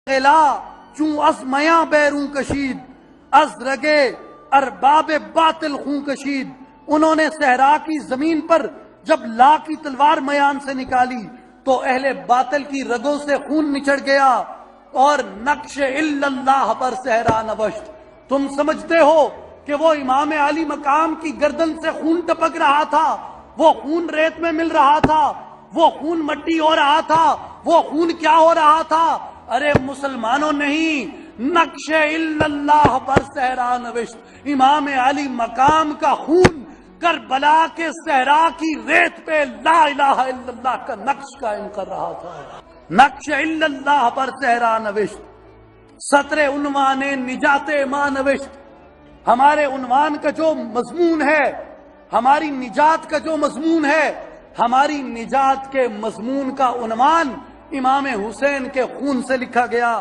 قلا چوں از میاں بیروں کشید، از رگے ارباب باطل خون کشید۔ انہوں نے صحرا کی زمین پر جب لا کی تلوار میان سے نکالی تو اہل باطل کی رگوں سے خون نچڑ گیا اور نقش الا اللہ پر صحرا نوشت۔ تم سمجھتے ہو کہ وہ امام علی مقام کی گردن سے خون ٹپک رہا تھا، وہ خون ریت میں مل رہا تھا، وہ خون مٹی ہو رہا تھا، وہ خون کیا ہو رہا تھا؟ ارے مسلمانوں نہیں، نقش الا اللہ پر صحرا نوشت۔ امام علی مقام کا خون کربلا کے صحرا کی ریت پہ لا الہ الا اللہ کا نقش قائم کر رہا تھا۔ نقش الا اللہ پر صحرا نوشت، سطر عنوان نجات ماں نوشت۔ ہمارے عنوان کا جو مضمون ہے، ہماری نجات کا جو مضمون ہے، ہماری نجات کے مضمون کا عنوان امام حسین کے خون سے لکھا گیا۔